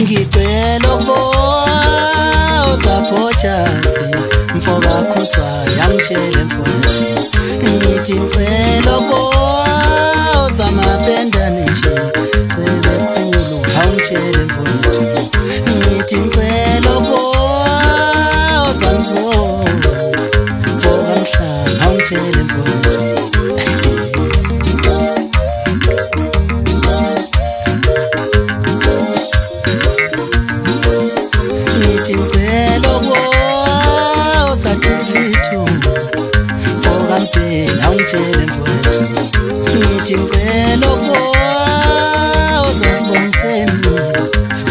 ngicela ukuboza Bhojasi mfoka khuswa yangitshele mfowethu ngithi ngicela ukuboza Mapendane nje cele khulu awungitshele mfowethu ngithi ngicela ukuboza Mzozo mfoka Mhlanga awungitshele mfowethu awungitshele mfowethu ngithi ngicela ukuboza Sibongiseni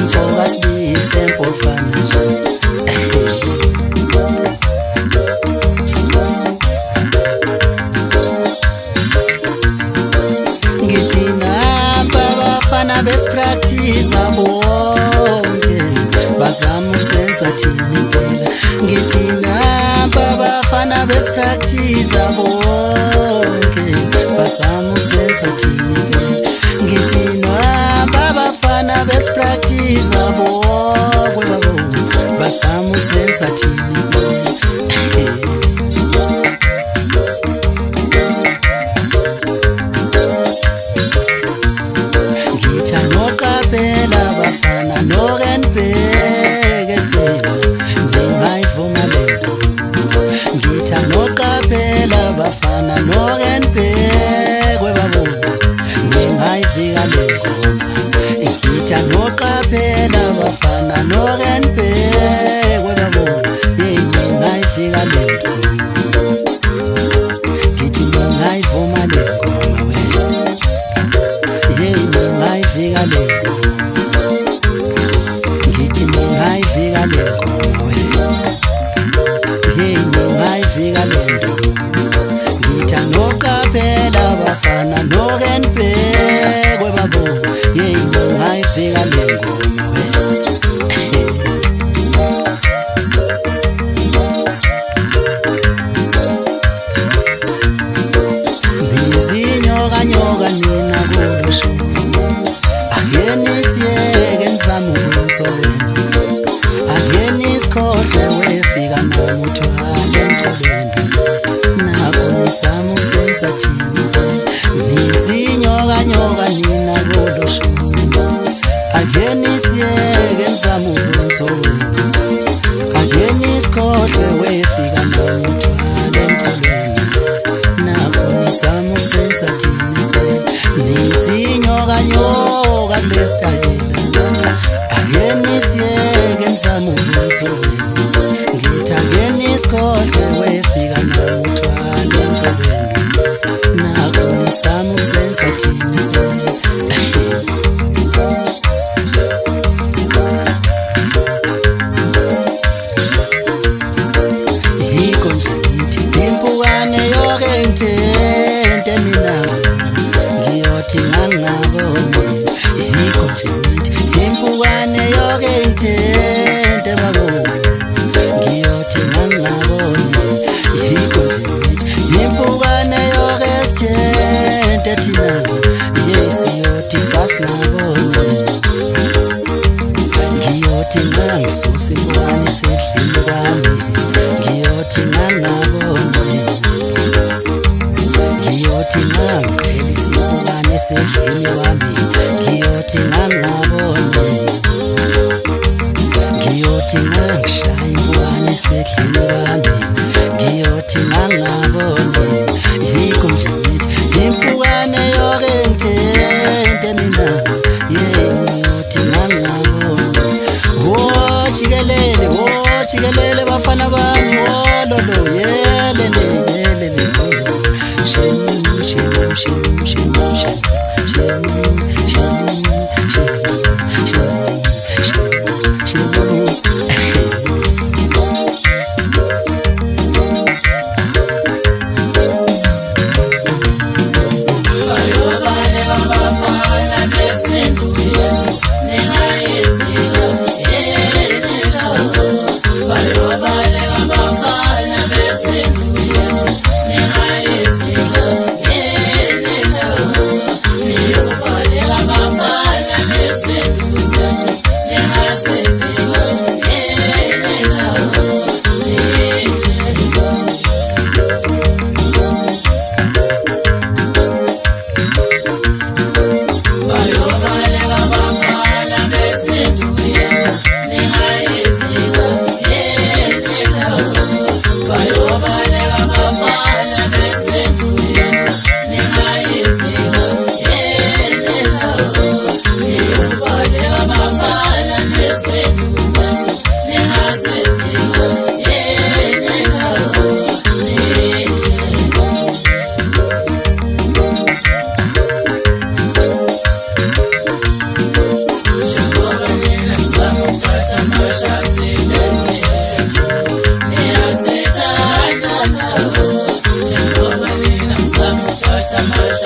mfoka Sibise Mpofana nje ngithi namba abafana besipractice bonke bazama ukusenza thini phela ngithi namba abafana besipractice bonke bazama ukusenza thini phela ngithi namba abafana besipractice bonke bazama ukusenza thini phela bafana nokenibheke phela ngingayivuma lento ngitha noqaphela bafana nokenibheke babo ngingayivika lengoma ngitha noqaphela bafana nokenibheke babo ngingayivika lento ngithi ngingayivuma lengoma we ngingayivika lengoma ngitha noqaphela bafana nokenibheke babo ngingayivika lengoma ngizinyokanyoka mina kulusho akenisiyeke nizama ukwenza wena akenisikhohle wefika namuthwala emcolweni nakho nisama ukusenza thini nizinyokanyoka nina koloshuni akenisiyeke nizama ukwenza wena akenisikhohle wefika namuthwala emcolweni nakho nisama ukusenza thini nizinyokanyoka kulesitayela akenisiyeke nizama ukwenza wena ngithi akenisikhohle wefika namuthwala emcolweni nakho nisama ukusenza thini yikho nje ngithi impukane yoke ngithente mina ngiyothi ngangaboni yikho nje ngithi impukane yoke ngithente babo ngiyothi ngangaboni yikho nje ngithi impukane yoke sithente thina yesiyothi sasinaboni ngiyothi ngangisusa impukane sedlini kwami ngiyothi ngangaboni ngiyothi ngangiphelisa impukane sedlini kwami ngiyothi ngangaboni ngiyothi ngangishaya impukane sedlini kwami ngiyothi ngangaboni yikho nje ngithi impukane yoke ngithente mina ngiyothi ngangaboni jikelele bafana bami wololo yelele shem Bye. tamasha